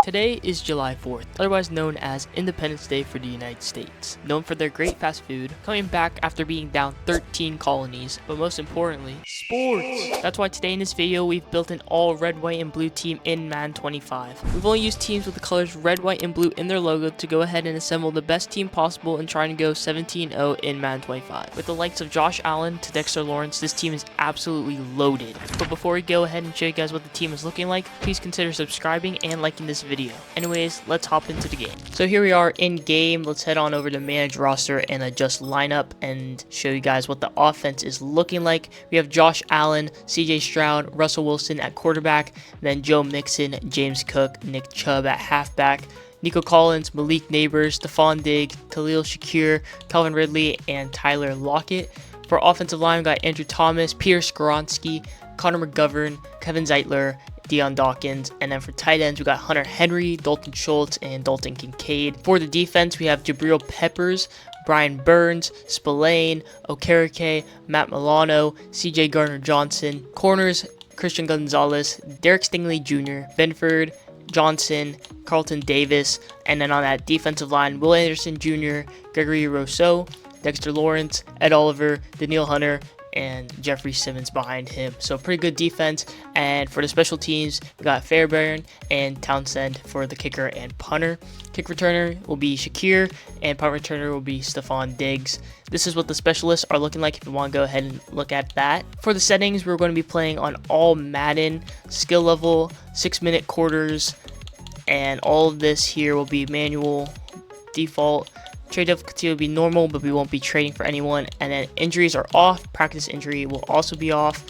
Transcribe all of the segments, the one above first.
Today is July 4th, otherwise known as Independence Day for the United States, known for their great fast food, coming back after being down 13 colonies, but most importantly, sports. That's why today in this video we've built an all red, white, and blue team in Madden 25. We've only used teams with the colors red, white, and blue in their logo to go ahead and assemble the best team possible and trying to go 17-0 in Madden 25. With the likes of Josh Allen to Dexter Lawrence, this team is absolutely loaded. But before we go ahead and show you guys what the team is looking like, please consider subscribing and liking this video. Anyways, let's hop into the game. So here we are in game. Let's head on over to manage roster and adjust lineup and show you guys what the offense is looking like. We have Josh Allen, CJ Stroud, Russell Wilson at quarterback, then Joe Mixon, James Cook, Nick Chubb at halfback, Nico Collins, Malik Neighbors, Stephon Diggs, Khalil Shakir, Calvin Ridley, and Tyler Lockett. For offensive line, we got Andrew Thomas, Peter Skoronski, Connor McGovern, Kevin Zeitler, Dion Dawkins, and then for tight ends, we got Hunter Henry, Dalton Schultz, and Dalton Kincaid. For the defense, we have Jabril Peppers, Brian Burns, Spillane, Okereke, Matt Milano, CJ Gardner-Johnson. Corners, Christian Gonzalez, Derek Stingley Jr., Benford, Johnson, Carlton Davis, and then on that defensive line, Will Anderson Jr., Gregory Rousseau, Dexter Lawrence, Ed Oliver, Daniil Hunter, and Jeffrey Simmons behind him. So pretty good defense. And for the special teams, we got Fairbairn and Townsend for the kicker and punter. Kick returner will be Shakir, and punt returner will be Stephon Diggs. This is what the specialists are looking like if you want to go ahead and look at that. For the settings, we're going to be playing on all Madden, skill level, 6-minute quarters, and all of this here will be manual, default. Trade difficulty will be normal, but we won't be trading for anyone. And then injuries are off. Practice injury will also be off.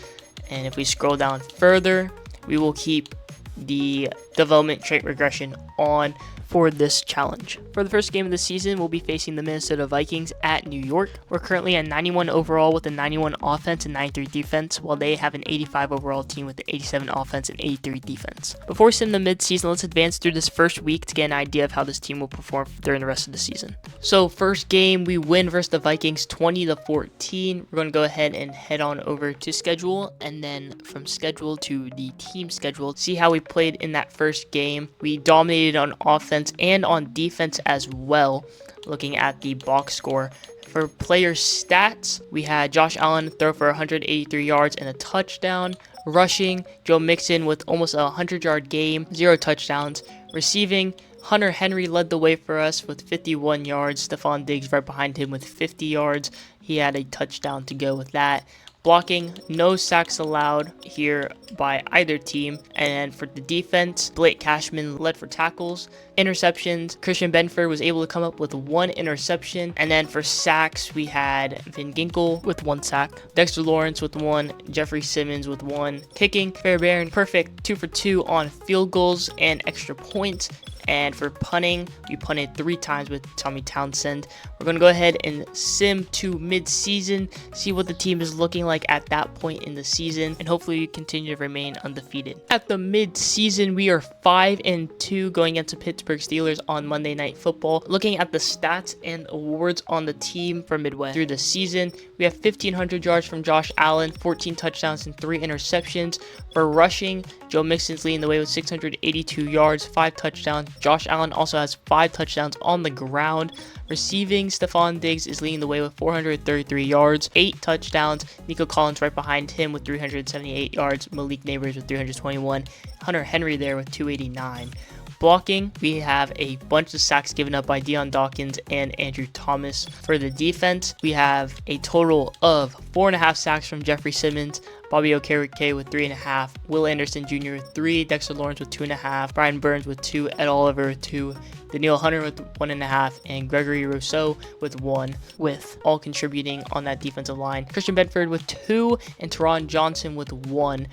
And if we scroll down further, we will keep the development trait regression on for this challenge. For the first game of the season, we'll be facing the Minnesota Vikings at New York. We're currently at 91 overall with a 91 offense and 93 defense, while they have an 85 overall team with an 87 offense and 83 defense. Before we sit in the mid-season, let's advance through this first week to get an idea of how this team will perform during the rest of the season. So first game, we win versus the Vikings 20-14. We're going to go ahead and head on over to schedule, and then from schedule to the team schedule, see how we played in that first game. We dominated on offense and on defense as well. Looking at the box score for player stats, we had Josh Allen throw for 183 yards and a touchdown. Rushing, Joe Mixon with almost a 100-yard game, 0 touchdowns. Receiving, Hunter Henry led the way for us with 51 yards. Stephon Diggs right behind him with 50 yards. He had a touchdown to go with that. Blocking, no sacks allowed here by either team. And for the defense, Blake Cashman led for tackles. Interceptions, Christian Benford was able to come up with 1 interception. And then for sacks, we had Vin Ginkel with 1 sack, Dexter Lawrence with 1, Jeffrey Simmons with 1. Kicking, Fairbairn, perfect 2 for 2 on field goals and extra points. And for punting, we punted 3 times with Tommy Townsend. We're going to go ahead and sim to mid-season, see what the team is looking like at that point in the season, and hopefully we continue to remain undefeated. At the mid-season, we are 5-2 going against the Pittsburgh Steelers on Monday Night Football. Looking at the stats and awards on the team for midway through the season, we have 1,500 yards from Josh Allen, 14 touchdowns and 3 interceptions. For rushing, Joe Mixon's leading the way with 682 yards, 5 touchdowns. Josh Allen also has 5 touchdowns on the ground. Receiving, Stephon Diggs is leading the way with 433 yards, 8 touchdowns. Nico Collins right behind him with 378 yards. Malik Neighbors with 321. Hunter Henry there with 289. Blocking, we have a bunch of sacks given up by Dion Dawkins and Andrew Thomas. For the defense, we have a total of 4.5 sacks from Jeffrey Simmons, Bobby Okereke with 3.5, Will Anderson Jr. with 3, Dexter Lawrence with 2.5, Brian Burns with 2, Ed Oliver with 2, Daniil Hunter with 1.5, and Gregory Rousseau with 1, with all contributing on that defensive line. Christian Benford with 2, and Teron Johnson with 1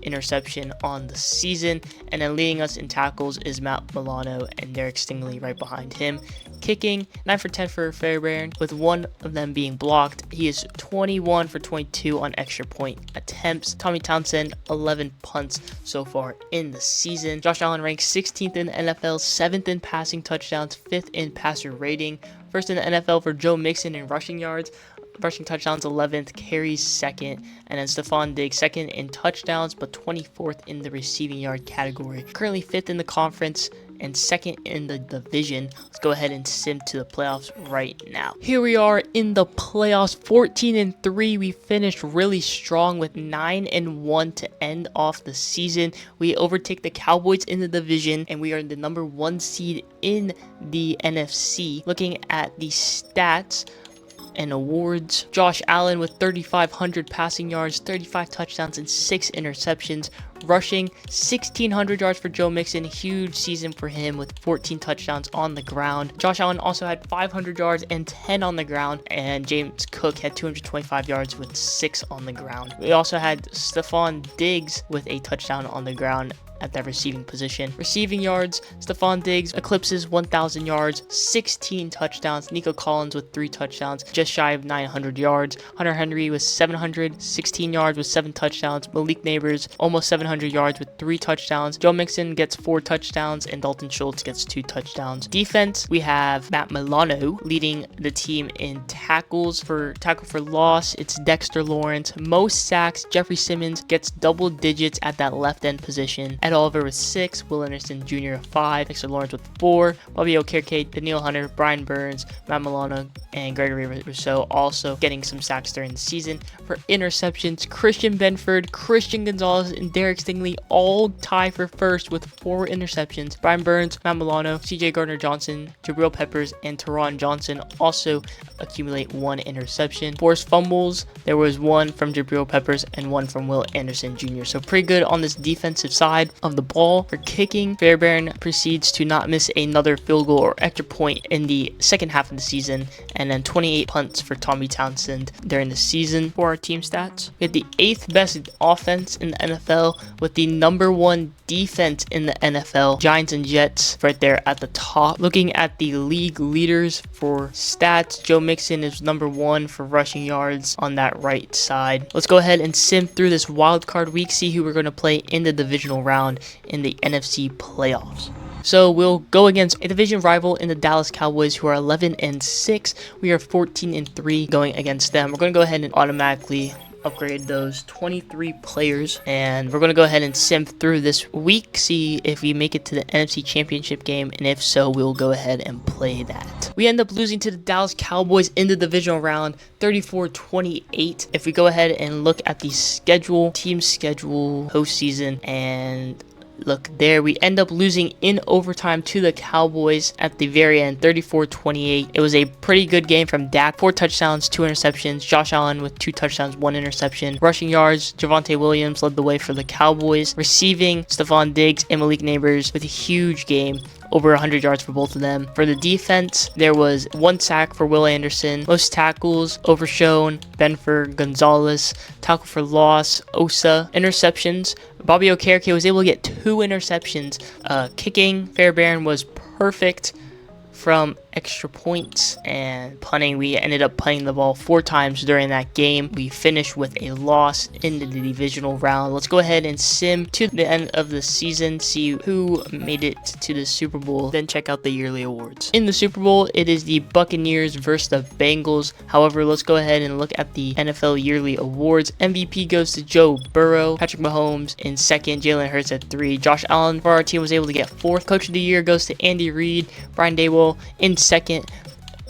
interception on the season. And then leading us in tackles is Matt Milano and Derek Stingley right behind him. Kicking, 9 for 10 for Fairbairn, with 1 of them being blocked. He is 21 for 22 on extra point attempts. Tommy Townsend, 11 punts so far in the season. Josh Allen ranks 16th in the NFL, 7th in passing touchdowns, 5th in passer rating, 1st in the NFL for Joe Mixon in rushing yards, rushing touchdowns 11th, carries 2nd, and then Stephon Diggs 2nd in touchdowns, but 24th in the receiving yard category. Currently 5th in the conference and second in the division. Let's go ahead and sim to the playoffs right now. Here we are in the playoffs, 14-3. We finished really strong with 9-1 to end off the season. We overtake the Cowboys in the division, and we are the number 1 seed in the NFC. Looking at the stats and awards, Josh Allen with 3,500 passing yards, 35 touchdowns, and 6 interceptions. Rushing, 1,600 yards for Joe Mixon. Huge season for him with 14 touchdowns on the ground. Josh Allen also had 500 yards and 10 on the ground. And James Cook had 225 yards with 6 on the ground. We also had Stephon Diggs with a touchdown on the ground at that receiving position. Receiving yards, Stephon Diggs eclipses 1,000 yards, 16 touchdowns. Nico Collins with 3 touchdowns, just shy of 900 yards. Hunter Henry with 716 yards with 7 touchdowns. Malik Neighbors almost 700 yards with 3 touchdowns. Joe Mixon gets 4 touchdowns, and Dalton Schultz gets 2 touchdowns. Defense, we have Matt Milano leading the team in tackle for loss. It's Dexter Lawrence. Most sacks, Jeffrey Simmons gets double digits at that left end position. Ed Oliver with 6, Will Anderson Jr. 5, Dexter Lawrence with 4, Bobby Okereke, Daniil Hunter, Brian Burns, Matt Milano, and Gregory Rousseau also getting some sacks during the season. For interceptions, Christian Benford, Christian Gonzalez, and Derek Stingley all tie for first with 4 interceptions. Brian Burns, Matt Milano, CJ Gardner-Johnson, Jabril Peppers, and Teron Johnson also accumulate 1 interception. Forced fumbles, there was 1 from Jabril Peppers and 1 from Will Anderson Jr. So pretty good on this defensive side of the ball. For kicking, Fairbairn proceeds to not miss another field goal or extra point in the second half of the season, and then 28 punts for Tommy Townsend during the season. For our team stats, we had the 8th best offense in the NFL with the number 1 defense in the NFL. Giants and Jets right there at the top. Looking at the league leaders for stats, Joe Mixon is number 1 for rushing yards on that right side. Let's go ahead and sim through this wild card week, see who we're going to play in the divisional round in the NFC playoffs. So we'll go against a division rival in the Dallas Cowboys, who are 11-6. We are 14-3 going against them. We're going to go ahead and automatically upgrade those 23 players, and we're going to go ahead and sim through this week, see if we make it to the NFC Championship game, and if so, we'll go ahead and play that. We end up losing to the Dallas Cowboys in the divisional round, 34-28. If we go ahead and look at the schedule, team schedule, postseason, and look there, we end up losing in overtime to the Cowboys at the very end, 34-28. It was a pretty good game from Dak. 4 touchdowns, 2 interceptions. Josh Allen with 2 touchdowns, 1 interception. Rushing yards, Javonte Williams led the way for the Cowboys. Receiving, Stephon Diggs and Malik Neighbors with a huge game. Over 100 yards for both of them. For the defense, there was 1 sack for Will Anderson. Most tackles, Overshown, Benford, Gonzalez. Tackle for loss, Osa. Interceptions, Bobby Okereke was able to get 2 interceptions. Kicking, Fairbairn was perfect from extra points, and punting, we ended up punting the ball 4 times during that game. We finished with a loss in the divisional round. Let's go ahead and sim to the end of the season, see who made it to the Super Bowl, then check out the yearly awards. In the Super Bowl, it is the Buccaneers versus the Bengals. However, let's go ahead and look at the NFL yearly awards. MVP goes to Joe Burrow, Patrick Mahomes in 2nd, Jalen Hurts at 3. Josh Allen for our team was able to get 4th. Coach of the year goes to Andy Reid, Brian Daboll in 2nd.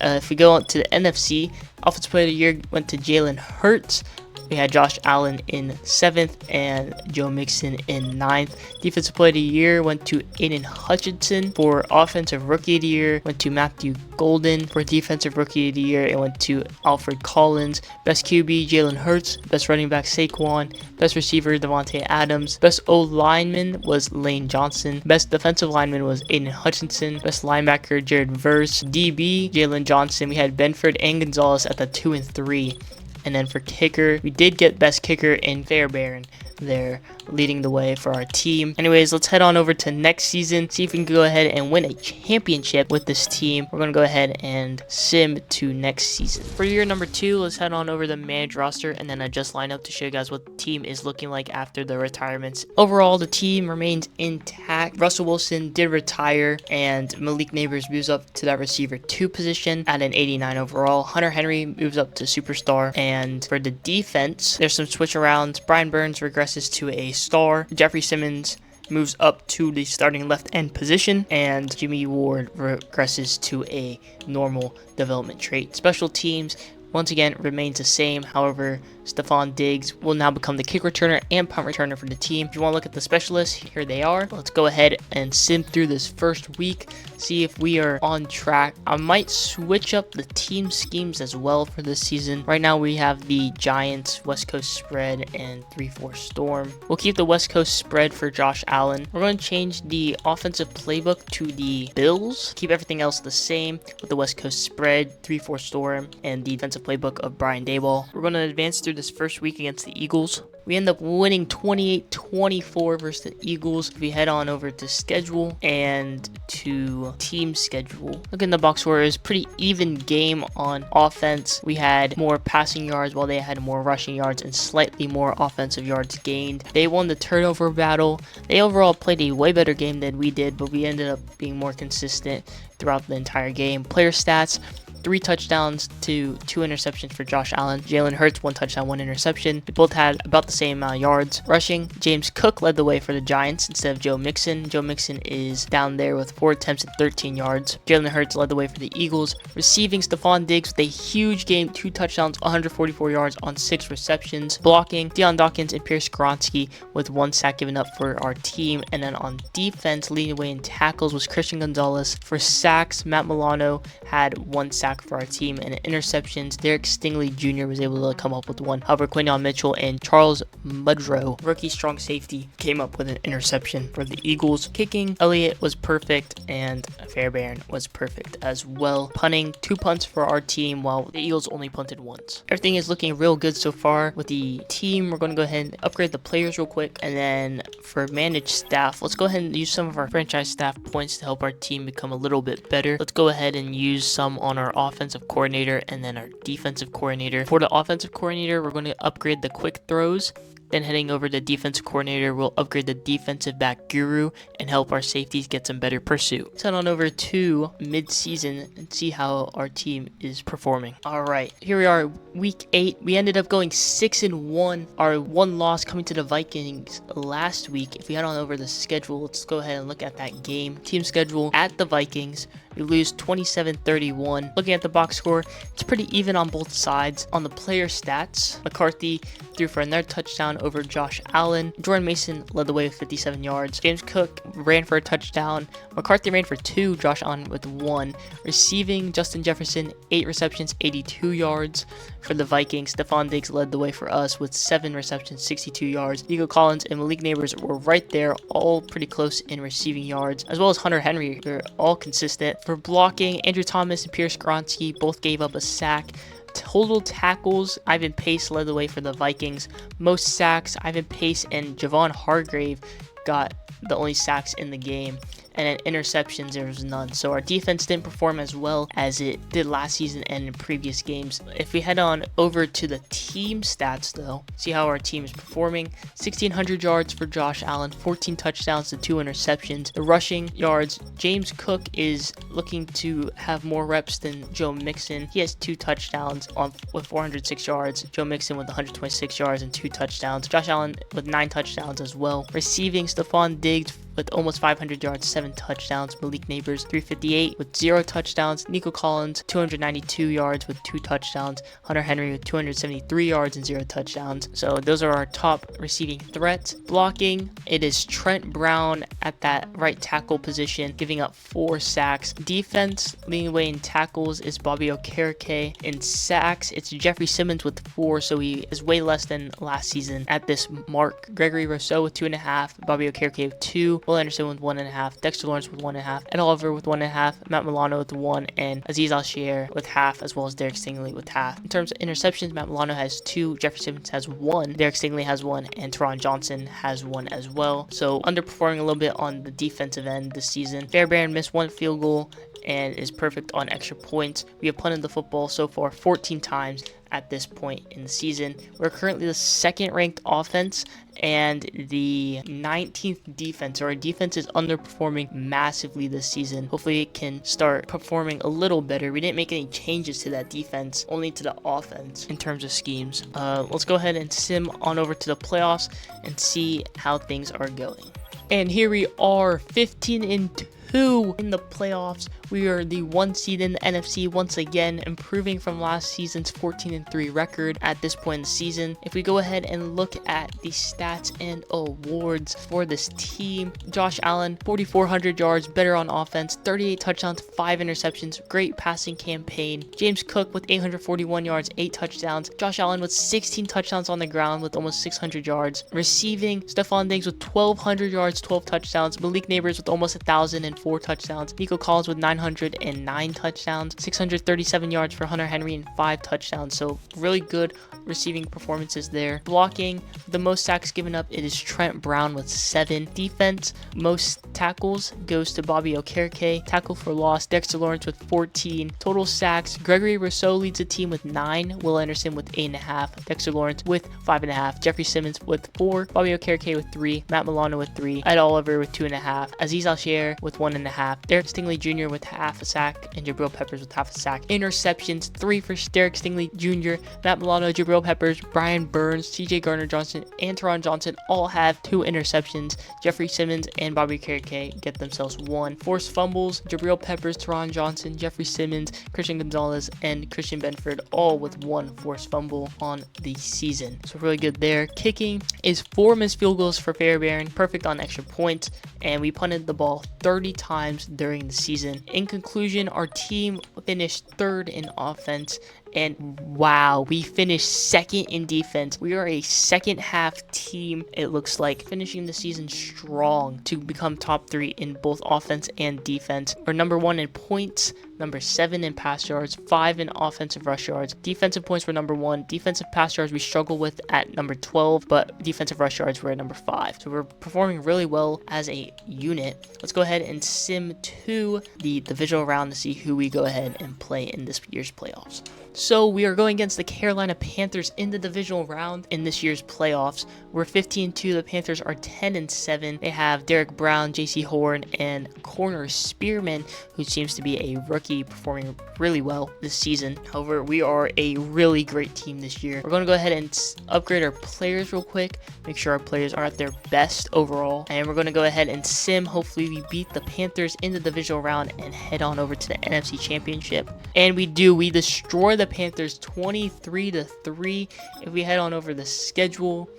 If we go on to the NFC, Offensive Player of the Year went to Jalen Hurts. We had Josh Allen in 7th and Joe Mixon in 9th. Defensive Player of the Year went to Aiden Hutchinson. For Offensive Rookie of the Year, went to Matthew Golden. For Defensive Rookie of the Year, it went to Alfred Collins. Best QB, Jalen Hurts. Best running back, Saquon. Best receiver, Devontae Adams. Best O-lineman was Lane Johnson. Best defensive lineman was Aiden Hutchinson. Best linebacker, Jared Verse. DB, Jalen Johnson. We had Benford and Gonzalez at the 2 and 3. And then for kicker, we did get best kicker in Fairbairn there, leading the way for our team. Anyways, let's head on over to next season, see if we can go ahead and win a championship with this team. We're going to go ahead and sim to next season. For year number 2, let's head on over to the managed roster and then adjust lineup to show you guys what the team is looking like after the retirements. Overall, the team remains intact. Russell Wilson did retire, and Malik Neighbors moves up to that receiver 2 position at an 89 overall. Hunter Henry moves up to superstar. And for the defense, there's some switch arounds. Brian Burns regresses to a star. Jeffrey Simmons moves up to the starting left end position, and Jimmy Ward regresses to a normal development trait. Special teams once again remains the same. However, Stephon Diggs will now become the kick returner and punt returner for the team. If you want to look at the specialists, here they are. Let's go ahead and sim through this first week, see if we are on track. I might switch up the team schemes as well for this season. Right now we have the Giants, West Coast spread, and 3-4 storm. We'll keep the West Coast spread for Josh Allen. We're going to change the offensive playbook to the Bills. Keep everything else the same with the West Coast spread, 3-4 storm, and the defensive playbook of Brian Daboll. We're going to advance through this first week against the Eagles. We end up winning 28-24 versus the Eagles. We head on over to schedule and to team schedule. Look in the box score, it was pretty even game on offense. We had more passing yards while they had more rushing yards and slightly more offensive yards gained. They won the turnover battle. They overall played a way better game than we did, but we ended up being more consistent throughout the entire game. Player stats: 3 touchdowns to 2 interceptions for Josh Allen. Jalen Hurts, 1 touchdown, 1 interception. They both had about the same amount of yards. Rushing, James Cook led the way for the Giants instead of Joe Mixon. Joe Mixon is down there with 4 attempts and 13 yards. Jalen Hurts led the way for the Eagles. Receiving, Stephon Diggs with a huge game, 2 touchdowns, 144 yards on 6 receptions. Blocking, Deion Dawkins and Pierce Skronsky with 1 sack given up for our team. And then on defense, leading the way in tackles was Christian Gonzalez. For sacks, Matt Milano had 1 sack for our team, and in interceptions, Derek Stingley Jr. was able to come up with 1. However, Quinyon Mitchell and Charles Mudrow, rookie strong safety, came up with an interception for the Eagles. Kicking, Elliott was perfect, and Fairbairn was perfect as well. Punting, 2 punts for our team, while the Eagles only punted once. Everything is looking real good so far with the team. We're going to go ahead and upgrade the players real quick, and then for managed staff, let's go ahead and use some of our franchise staff points to help our team become a little bit better. Let's go ahead and use some on our offensive coordinator and then our defensive coordinator. For the offensive coordinator, we're going to upgrade the quick throws. Then heading over to defensive coordinator, we'll upgrade the defensive back guru and help our safeties get some better pursuit. Let's head on over to mid-season and see how our team is performing. All right, here we are, week 8. We ended up going 6-1. Our 1 loss coming to the Vikings last week. If we head on over the schedule, let's go ahead and look at that game. Team schedule at the Vikings. We lose 27-31. Looking at the box score, it's pretty even on both sides. On the player stats, McCarthy threw for another touchdown over Josh Allen. Jordan Mason led the way with 57 yards. James Cook ran for a touchdown. McCarthy ran for 2. Josh Allen with 1. Receiving, Justin Jefferson, 8 receptions, 82 yards. For the Vikings, Stephon Diggs led the way for us with 7 receptions, 62 yards. Nico Collins and Malik Neighbors were right there, all pretty close in receiving yards, as well as Hunter Henry. They're all consistent. For blocking, Andrew Thomas and Pierce Skronsky both gave up a sack. Total tackles, Ivan Pace led the way for the Vikings. Most sacks, Ivan Pace and Javon Hargrave got the only sacks in the game. And in interceptions, there was none. So our defense didn't perform as well as it did last season and in previous games. If we head on over to the team stats, though, see how our team is performing. 1,600 yards for Josh Allen, 14 touchdowns to 2 interceptions. The rushing yards, James Cook is looking to have more reps than Joe Mixon. He has 2 touchdowns with 406 yards. Joe Mixon with 126 yards and 2 touchdowns. Josh Allen with 9 touchdowns as well. Receiving, Stephon Diggs with almost 500 yards, 7 touchdowns. Malik Neighbors, 358 with 0 touchdowns. Nico Collins, 292 yards with 2 touchdowns. Hunter Henry with 273 yards and 0 touchdowns. So those are our top receiving threats. Blocking, it is Trent Brown at that right tackle position, giving up 4 sacks. Defense, leading the way in tackles is Bobby Okereke. In sacks, it's Jeffrey Simmons with 4, so he is way less than last season at this mark. Gregory Rousseau with 2.5, Bobby Okereke with 2, Will Anderson with 1.5, Dexter Lawrence with 1.5, Ed Oliver with 1.5, Matt Milano with 1, and Aziz Al-Shir with half, as well as Derek Stingley with half. In terms of interceptions, Matt Milano has 2, Jeffrey Simmons has 1, Derek Stingley has 1, and Teron Johnson has 1 as well. So underperforming a little bit on the defensive end this season. Fairbairn missed 1 field goal and is perfect on extra points. We have punted the football so far 14 times at this point in the season. We're currently the 2nd ranked offense and the 19th defense. Our defense is underperforming massively this season. Hopefully it can start performing a little better. We didn't make any changes to that defense, only to the offense in terms of schemes. Let's go ahead and sim on over to the playoffs and see how things are going. And here we are, 15-2 in the playoffs. We are the 1 seed in the NFC once again, improving from last season's 14-3 record at this point in the season. If we go ahead and look at the stats and awards for this team, Josh Allen, 4,400 yards, better on offense, 38 touchdowns, 5 interceptions, great passing campaign. James Cook with 841 yards, 8 touchdowns. Josh Allen with 16 touchdowns on the ground with almost 600 yards. Receiving, Stephon Diggs with 1,200 yards, 12 touchdowns. Malik Neighbors with almost 1,004 touchdowns. Nico Collins with 909 touchdowns, 637 yards for Hunter Henry, and 5 touchdowns. So really good receiving performances there. Blocking, the most sacks given up, it is Trent Brown with 7. Defense, most tackles goes to Bobby Okereke. Tackle for loss, Dexter Lawrence with 14. Total sacks, Gregory Rousseau leads the team with 9. Will Anderson with 8.5. Dexter Lawrence with 5.5. Jeffrey Simmons with 4. Bobby Okereke with 3. Matt Milano with 3. Ed Oliver with 2.5. Azeez Al-Shaair with 1.5. Derek Stingley Jr. with half a sack, and Jabril Peppers with half a sack. Interceptions, 3 for Derek Stingley Jr., Matt Milano, Jabril Peppers, Brian Burns, TJ Gardner-Johnson, and Teron Johnson all have 2 interceptions. Jeffrey Simmons and Bobby Okereke get themselves 1. Forced fumbles, Jabril Peppers, Teron Johnson, Jeffrey Simmons, Christian Gonzalez, and Christian Benford all with 1 forced fumble on the season. So really good there. Kicking is 4 missed field goals for Fairbairn, perfect on extra points, and we punted the ball 30 times during the season. In conclusion, our team finished 3rd in offense, and wow, we finished 2nd in defense. We are a second half team, it looks like, finishing the season strong to become top 3 in both offense and defense. We're number 1 in points, number 7 in pass yards, 5 in offensive rush yards. Defensive points were number 1. Defensive pass yards we struggle with at number 12, but defensive rush yards were at number 5. So we're performing really well as a unit. Let's go ahead and sim to the divisional round to see who we go ahead and play in this year's playoffs. So we are going against the Carolina Panthers in the divisional round in this year's playoffs. We're 15-2. The Panthers are 10-7. They have Derek Brown, JC Horn, and corner Spearman, who seems to be a rookie, performing really well this season. However, we are a really great team this year. We're going to go ahead and upgrade our players real quick, make sure our players are at their best overall, and we're going to go ahead and sim. Hopefully we beat the Panthers in the divisional round and head on over to the NFC Championship. And we do. We destroy the Panthers 23-3. If we head on over the schedule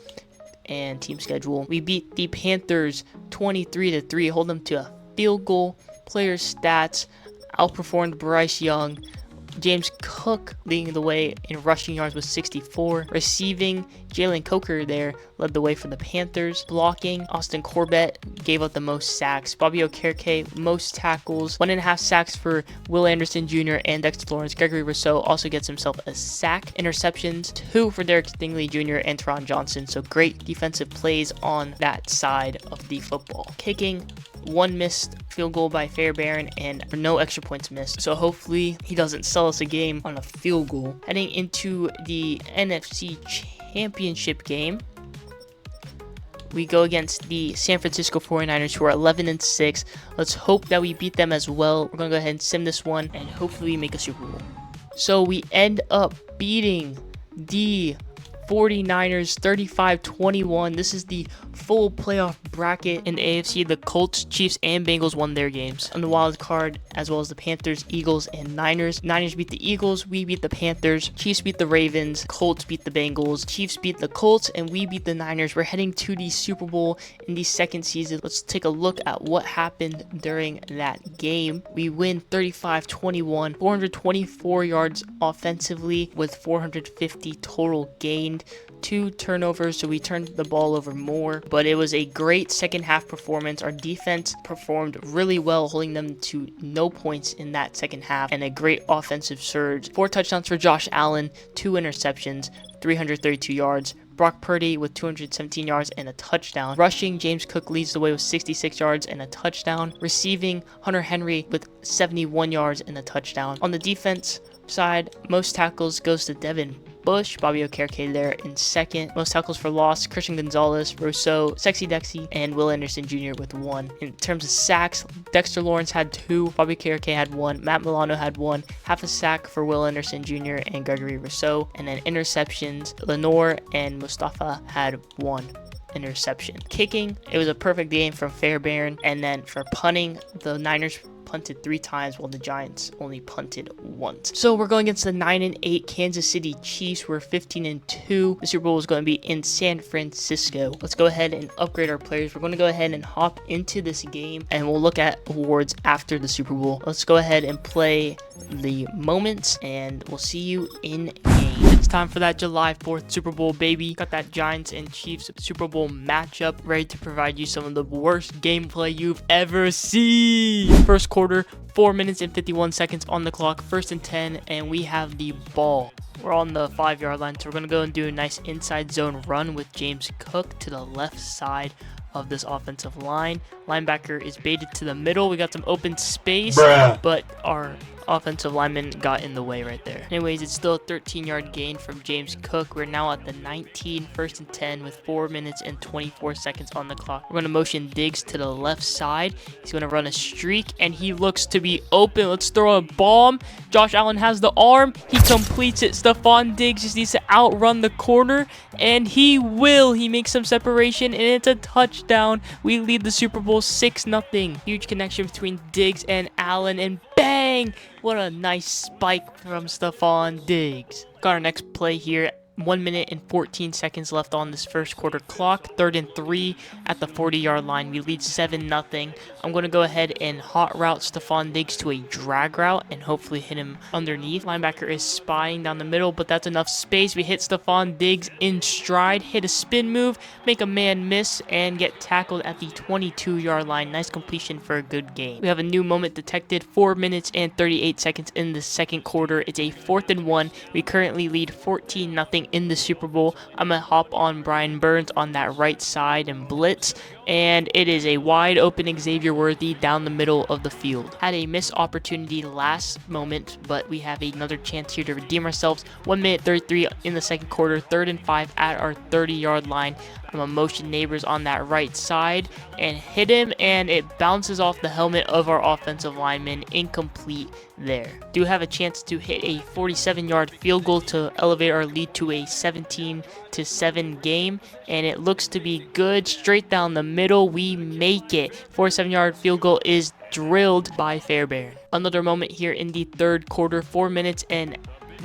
and team schedule, we beat the Panthers 23-3, hold them to a field goal. Player stats, outperformed Bryce Young. James Cook leading the way in rushing yards with 64. Receiving, Jalen Coker there led the way for the Panthers. Blocking, Austin Corbett gave up the most sacks. Bobby Okereke, most tackles. 1.5 sacks for Will Anderson Jr. and Dexter Lawrence. Gregory Rousseau also gets himself a sack. Interceptions, 2 for Derek Stingley Jr. and Teron Johnson. So great defensive plays on that side of the football. Kicking, 1 missed field goal by Fairbairn and no extra points missed. So hopefully he doesn't sell us a game on a field goal. Heading into the NFC Championship game, we go against the San Francisco 49ers, who are 11-6. Let's hope that we beat them as well. We're going to go ahead and sim this one and hopefully make a Super Bowl. So we end up beating the 49ers 35-21. This is the full playoff bracket in the AFC. The Colts, Chiefs, and Bengals won their games on the wild card, as well as the Panthers, Eagles, and Niners. Niners beat the Eagles, we beat the Panthers. Chiefs beat the Ravens, Colts beat the Bengals. Chiefs beat the Colts, and we beat the Niners. We're heading to the Super Bowl in the second season. Let's take a look at what happened during that game. We win 35-21, 424 yards offensively with 450 total gained. 2 turnovers, so we turned the ball over more, but it was a great second half performance. Our defense performed really well, holding them to no points in that second half, and a great offensive surge. 4 touchdowns for Josh Allen, 2 interceptions, 332 yards. Brock Purdy with 217 yards and a touchdown. Rushing, James Cook leads the way with 66 yards and a touchdown. Receiving, Hunter Henry with 71 yards and a touchdown. On the defense side, most tackles goes to Devin Bush, Bobby Okereke there in second. Most tackles for loss, Christian Gonzalez, Rousseau, Sexy Dexy, and Will Anderson Jr. with 1. In terms of sacks, Dexter Lawrence had 2, Bobby Okereke had 1, Matt Milano had 1, half a sack for Will Anderson Jr. and Gregory Rousseau, and then interceptions, Lenore and Mustafa had 1. interception. Kicking, it was a perfect game from Fairbairn. And then for punting, the Niners punted 3 times while the Giants only punted once. So we're going against the 9-8 Kansas City Chiefs. We're 15-2. The Super Bowl is going to be in San Francisco. Let's go ahead and upgrade our players. We're going to go ahead and hop into this game, and we'll look at awards after the Super Bowl. Let's go ahead and play the moments, and we'll see you in game. It's time for that July 4th Super Bowl, baby. Got that Giants and Chiefs Super Bowl matchup ready to provide you some of the worst gameplay you've ever seen. First quarter, 4 minutes and 51 seconds on the clock, 1st and 10, and we have the ball. We're on the 5-yard line, so we're going to go and do a nice inside zone run with James Cook to the left side of this offensive line. Linebacker is baited to the middle. We got some open space, but our offensive lineman got in the way right there. Anyways, it's still a 13-yard gain from James Cook. We're now at the 19, 1st and 10 with 4 minutes and 24 seconds on the clock. We're going to motion Diggs to the left side. He's going to run a streak, and he looks to be open. Let's throw a bomb. Josh Allen has the arm. He completes it. Stephon Diggs just needs to outrun the corner, and he will. He makes some separation, and it's a touchdown. We lead the Super Bowl 6-0. Huge connection between Diggs and Allen, and bang! What a nice spike from Stephon Diggs. Got our next play here. 1 minute and 14 seconds left on this first quarter clock. 3rd and 3 at the 40-yard line. We lead 7-0. I'm going to go ahead and hot route Stephon Diggs to a drag route and hopefully hit him underneath. Linebacker is spying down the middle, but that's enough space. We hit Stephon Diggs in stride, hit a spin move, make a man miss, and get tackled at the 22-yard line. Nice completion for a good game. We have a new moment detected. 4 minutes and 38 seconds in the second quarter. It's a 4th and 1. We currently lead 14-0 in the Super Bowl. I'm going to hop on Brian Burns on that right side and blitz, and it is a wide open Xavier Worthy down the middle of the field. Had a missed opportunity last moment, but we have another chance here to redeem ourselves. 1 minute 33 in the second quarter, 3rd and 5 at our 30-yard line. I'm going to motion Neighbors on that right side and hit him, and it bounces off the helmet of our offensive lineman. Incomplete there. Do have a chance to hit a 47-yard field goal to elevate our lead to a 17-7 game, and it looks to be good. Straight down the middle, we make it. 47-yard field goal is drilled by Fairbairn. Another moment here in the third quarter, 4 minutes and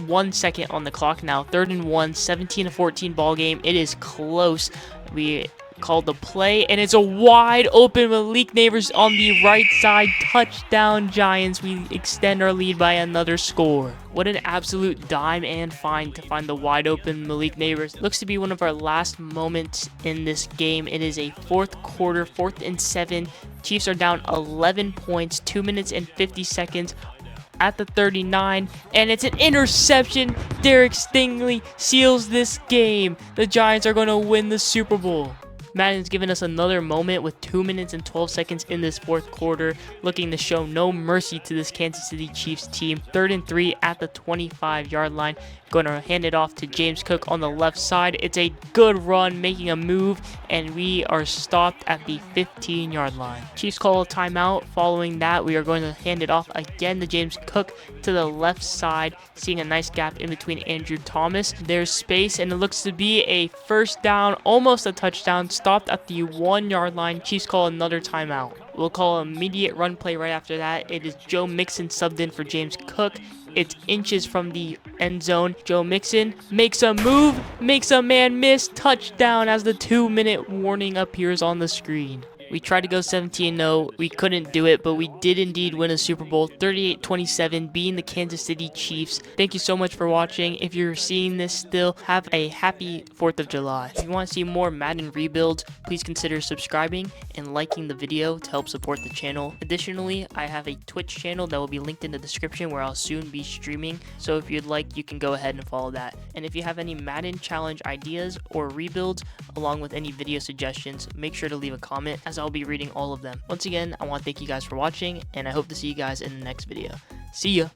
1 second on the clock now. 3rd and 1, 17-14 ball game. It is close. We called the play, and it's a wide open Malik Neighbors on the right side. Touchdown Giants. We extend our lead by another score. What an absolute dime and find to find the wide open Malik Neighbors. Looks to be one of our last moments in this game. It is a 4th quarter, 4th and 7. Chiefs are down 11 points, 2 minutes and 50 seconds at the 39, and it's an interception. Derek Stingley seals this game. The Giants are going to win the Super Bowl. Madden's given us another moment with 2 minutes and 12 seconds in this 4th quarter, looking to show no mercy to this Kansas City Chiefs team. 3rd and 3 at the 25-yard line. Going to hand it off to James Cook on the left side. It's a good run, making a move, and we are stopped at the 15-yard line. Chiefs call a timeout. Following that, we are going to hand it off again to James Cook to the left side, seeing a nice gap in between Andrew Thomas. There's space, and it looks to be a 1st down, almost a touchdown, stopped at the 1-yard line. Chiefs call another timeout. We'll call an immediate run play right after that. It is Joe Mixon subbed in for James Cook. It's inches from the end zone. Joe Mixon makes a move, makes a man miss. Touchdown as the 2-minute warning appears on the screen. We tried to go 17-0. We couldn't do it, but we did indeed win a Super Bowl, 38-27, beating the Kansas City Chiefs. Thank you so much for watching. If you're seeing this still, have a happy 4th of July. If you want to see more Madden rebuilds, please consider subscribing and liking the video to help support the channel. Additionally, I have a Twitch channel that will be linked in the description where I'll soon be streaming. So if you'd like, you can go ahead and follow that. And if you have any Madden challenge ideas or rebuilds, along with any video suggestions, make sure to leave a comment, as I'll be reading all of them. Once again, I want to thank you guys for watching, and I hope to see you guys in the next video. See ya!